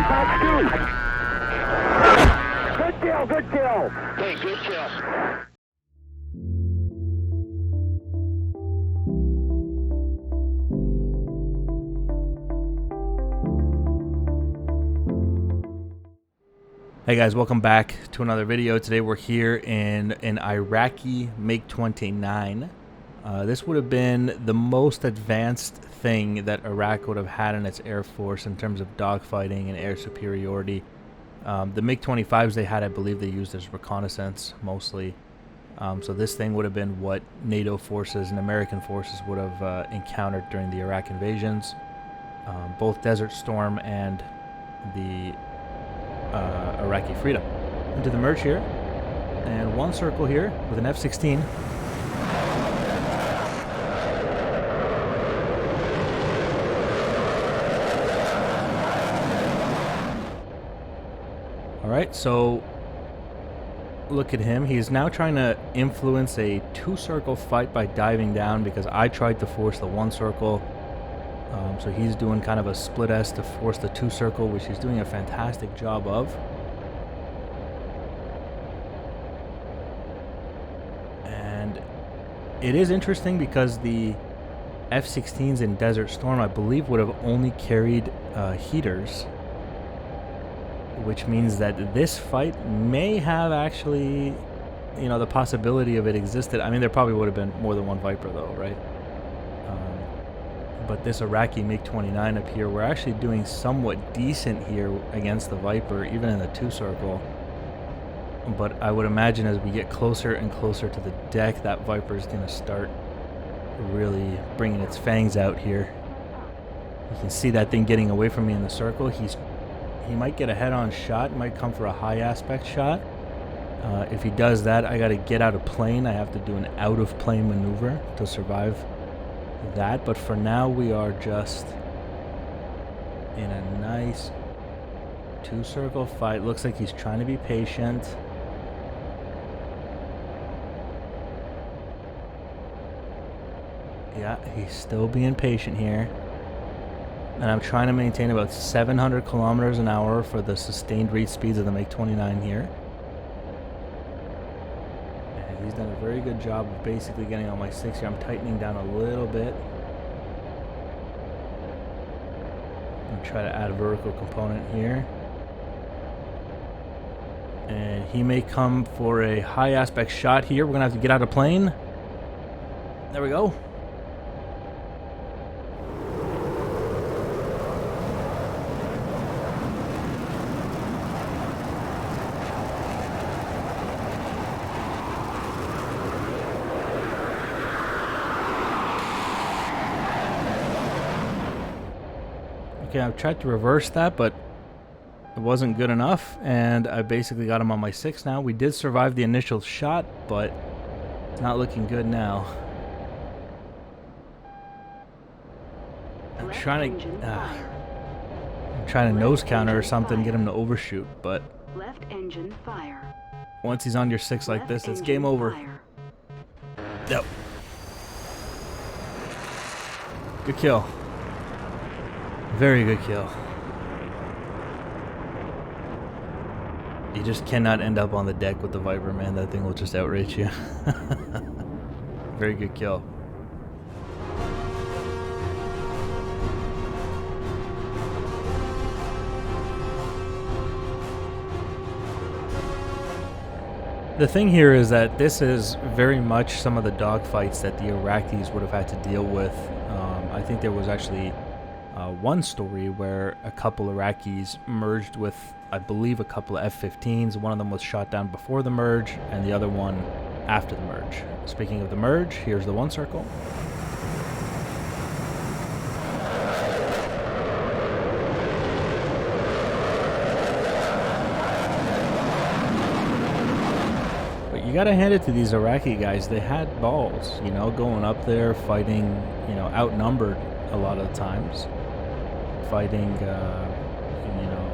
Good kill, good kill. Hey, good kill. Hey guys, welcome back to another video. Today we're here in an Iraqi MiG-29. This would have been the most advanced thing that Iraq would have had in its air force in terms of dogfighting and air superiority. The MiG-25s they had, I believe they used as reconnaissance mostly. So this thing would have been what NATO forces and American forces would have encountered during the Iraq invasions. Both Desert Storm and the Iraqi Freedom. Into the merge here, and one circle here with an F-16. Alright, so look at him. He's now trying to influence a two-circle fight by diving down because I tried to force the one circle. So he's doing kind of a split S to force the two circle, which he's doing a fantastic job of. And it is interesting because the F-16s in Desert Storm, I believe, would have only carried heaters, which means that this fight may have actually, you know, the possibility of it existed. I mean, there probably would have been more than one Viper though, right? But this Iraqi MiG-29 up here, we're actually doing somewhat decent here against the Viper, even in the two circle. But I would imagine as we get closer and closer to the deck, that Viper is going to start really bringing its fangs out here. You can see that thing getting away from me in the circle. He might get a head-on shot, might come for a high aspect shot. If he does that, I got to get out of plane. I have to do an out-of-plane maneuver to survive that, but for now we are just in a nice two-circle fight. Looks like he's trying to be patient. Yeah, he's still being patient here. And I'm trying to maintain about 700 kilometers an hour for the sustained reach speeds of the MiG-29 here. He's done a very good job of basically getting on my 6 here. I'm tightening down a little bit. I'm trying to add a vertical component here. And he may come for a high aspect shot here. We're going to have to get out of plane. There we go. Okay, I've tried to reverse that, but it wasn't good enough, and I basically got him on my 6 now. We did survive the initial shot, but it's not looking good now. I'm trying to nose counter or something, get him to overshoot, but left engine fire. Once he's on your 6 like this, it's game over. Yep. Good kill. Very good kill. You just cannot end up on the deck with the Viper, man. That thing will just outrate you. Very good kill. The thing here is that this is very much some of the dogfights that the Iraqis would have had to deal with. I think there was actually one story where a couple Iraqis merged with, I believe, a couple of F-15s. One of them was shot down before the merge, and the other one after the merge. Speaking of the merge, here's the one circle. But you gotta hand it to these Iraqi guys. They had balls, you know, going up there, fighting, you know, outnumbered a lot of the times. Fighting, you know,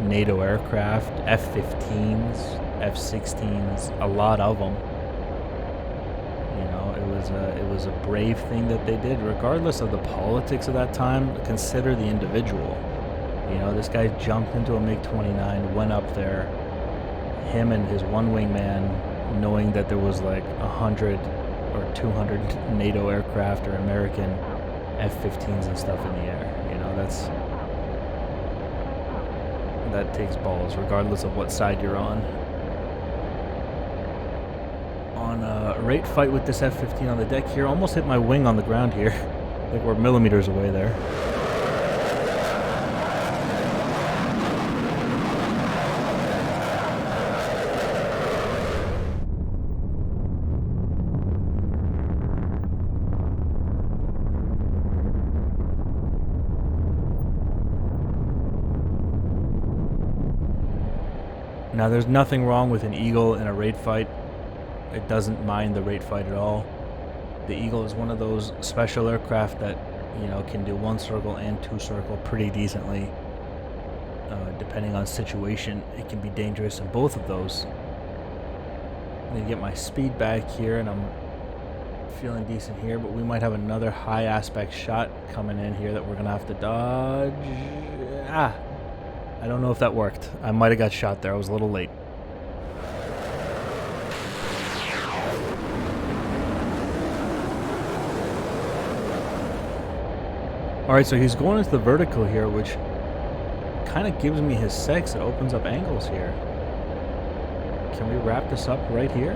NATO aircraft, F-15s, F-16s, a lot of them. You know, it was a brave thing that they did, regardless of the politics of that time. Consider the individual. You know, this guy jumped into a MiG-29, went up there, him and his one wingman, knowing that there was like 100 or 200 NATO aircraft or American F-15s and stuff in the air. You know, that takes balls, regardless of what side you're on. On a rate fight with this F-15 on the deck here, almost hit my wing on the ground here. I think we're millimeters away there. Now, there's nothing wrong with an Eagle in a raid fight. It doesn't mind the raid fight at all. The Eagle is one of those special aircraft that, you know, can do one circle and two circle pretty decently. Depending on situation, it can be dangerous in both of those. I'm going to get my speed back here, and I'm feeling decent here, but we might have another high aspect shot coming in here that we're going to have to dodge. I don't know if that worked. I might have got shot there. I was a little late. Alright, so he's going into the vertical here, which kind of gives me his 6. It opens up angles here. Can we wrap this up right here?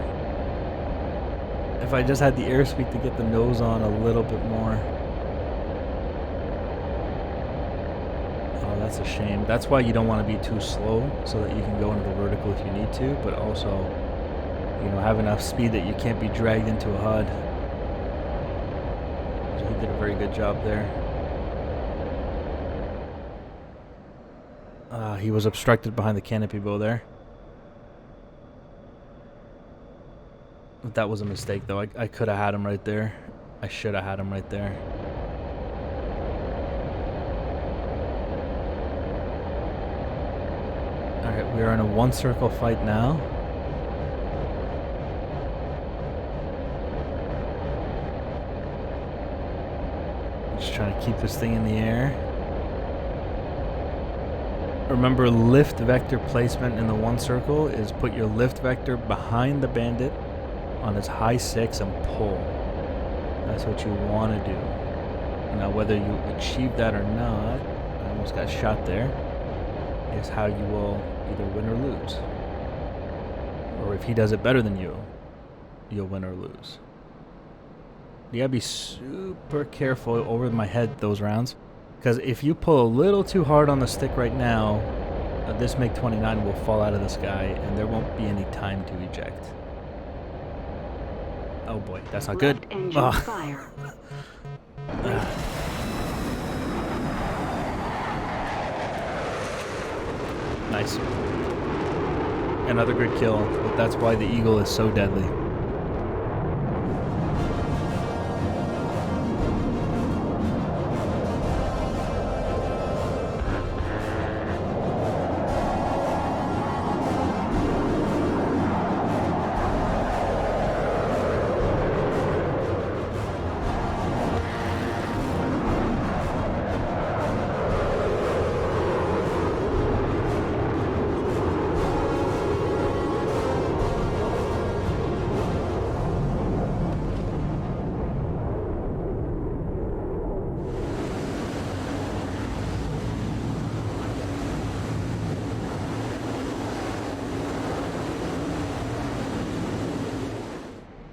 If I just had the airspeed to get the nose on a little bit more. That's a shame. That's why you don't want to be too slow, so that you can go into the vertical if you need to, but also, you know, have enough speed that you can't be dragged into a HUD. So he did a very good job there. He was obstructed behind the canopy bow there. That was a mistake, though. I could have had him right there. I should have had him right there. Alright, we are in a one circle fight now. Just trying to keep this thing in the air. Remember, lift vector placement in the one circle is put your lift vector behind the bandit on its high 6 and pull. That's what you want to do. Now, whether you achieve that or not, I almost got shot there, is how you will either win or lose. Or if he does it better than you, you'll win or lose. You gotta be super careful over my head those rounds, because if you pull a little too hard on the stick right now, this MiG-29 will fall out of the sky and there won't be any time to eject. Oh boy, that's not good. Engine fire. Nice. Another good kill, but that's why the Eagle is so deadly.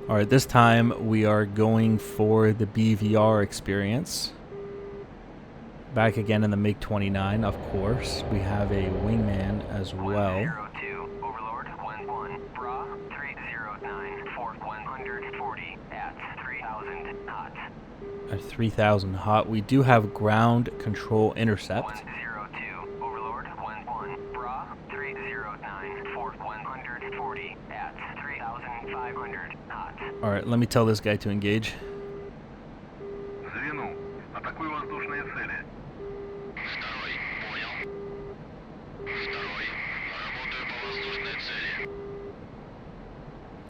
Alright, this time we are going for the BVR experience. Back again in the MiG-29, of course. We have a wingman as well. 102, Overlord 11, Bra 309, Fort 140 at 3000 hot. At 3000 hot. We do have ground control intercept. 102, Overlord 11, Bra 309, Fort 140 at 3500 hot. Alright, let me tell this guy to engage. Звено. Атакуй воздушные цели. Второй, понял. Второй, работаю по воздушной цели.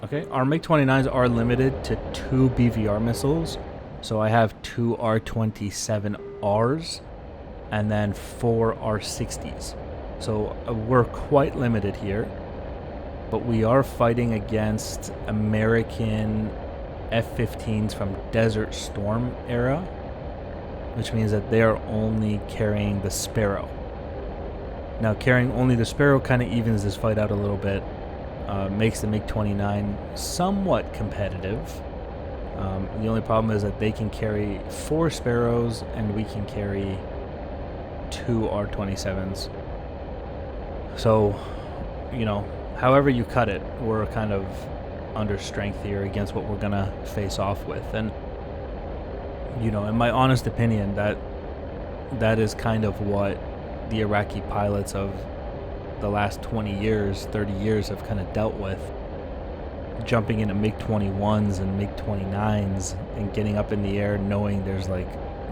Okay, our MiG-29s are limited to 2 BVR missiles. So I have 2 R-27Rs. and then 4 R60s. So we're quite limited here, but we are fighting against American F-15s from Desert Storm era, which means that they are only carrying the Sparrow. Now, carrying only the Sparrow kind of evens this fight out a little bit, makes the MiG-29 somewhat competitive. The only problem is that they can carry 4 Sparrows and we can carry 2 R-27s. So, you know, however you cut it, we're kind of under strength here against what we're gonna face off with. And, you know, in my honest opinion, that is kind of what the Iraqi pilots of the last 20 years, 30 years have kind of dealt with. Jumping into MiG-21s and MiG-29s and getting up in the air knowing there's like,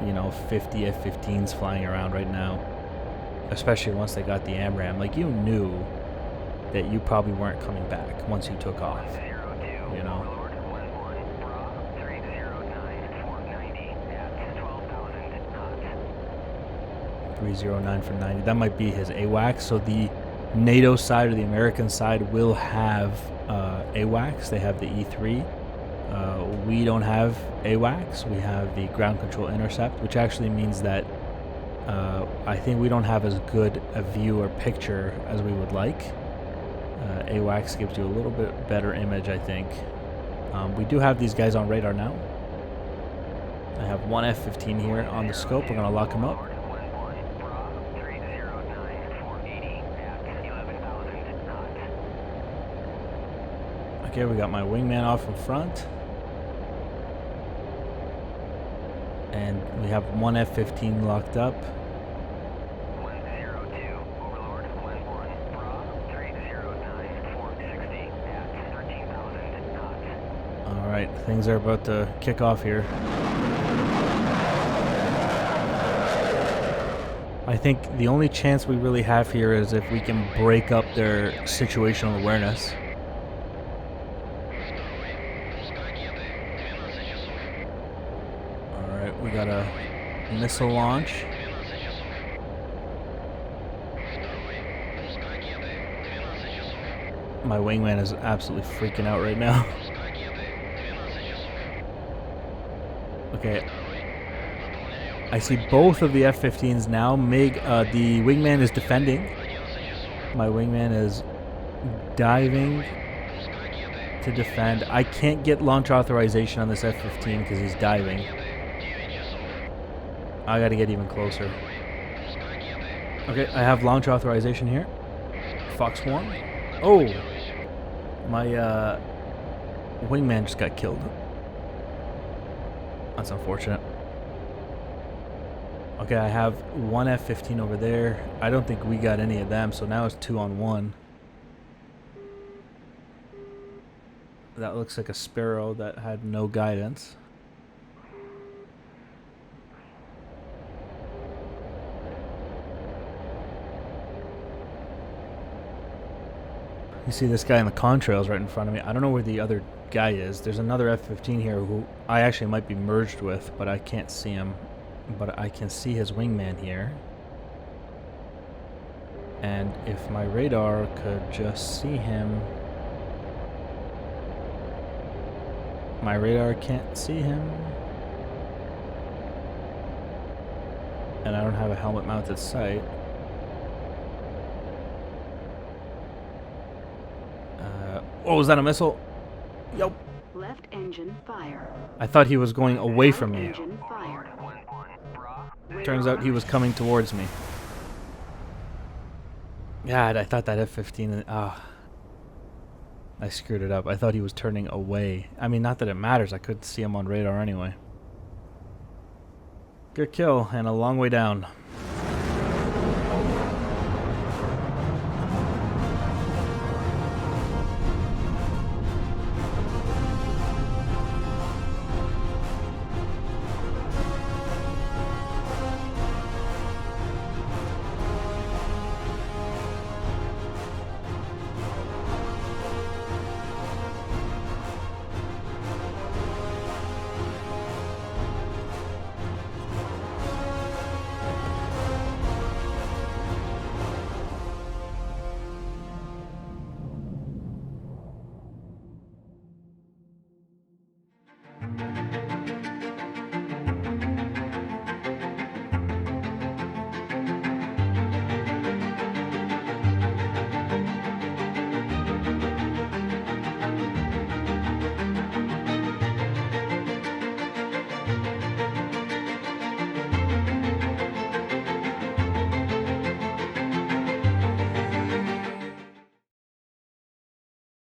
you know, 50 F-15s flying around right now. Especially once they got the AMRAAM. Like, you knew that you probably weren't coming back once you took off. You know? 309 for 90. That might be his AWACS. So the NATO side or the American side will have AWACS. They have the E3. We don't have AWACS. We have the ground control intercept, which actually means that I think we don't have as good a view or picture as we would like. AWACS gives you a little bit better image, I think. We do have these guys on radar now. I have one F-15 here on the scope. We're going to lock him up. Okay, we got my wingman off in front. And we have one F-15 locked up. 102, Overlord, 11, Bra, 309, 460 at 13,000 knots. Alright, things are about to kick off here. I think the only chance we really have here is if we can break up their situational awareness. Alright, we got a missile launch. My wingman is absolutely freaking out right now. Okay. I see both of the F-15s now. The wingman is defending. My wingman is diving to defend. I can't get launch authorization on this F-15 because he's diving. I gotta get even closer. Okay, I have launch authorization here. Fox 1. Oh! My wingman just got killed. That's unfortunate. Okay, I have one F-15 over there. I don't think we got any of them, so now it's 2-on-1. That looks like a Sparrow that had no guidance. You see this guy in the contrails right in front of me. I don't know where the other guy is. There's another F-15 here who I actually might be merged with, but I can't see him. But I can see his wingman here. And if my radar could just see him. My radar can't see him. And I don't have a helmet mounted sight. Oh, was that a missile? Yup. Left engine fire. I thought he was going away from me. Engine fire. Turns out he was coming towards me. God, I thought that F-15... I screwed it up. I thought he was turning away. I mean, not that it matters. I couldn't see him on radar anyway. Good kill, and a long way down.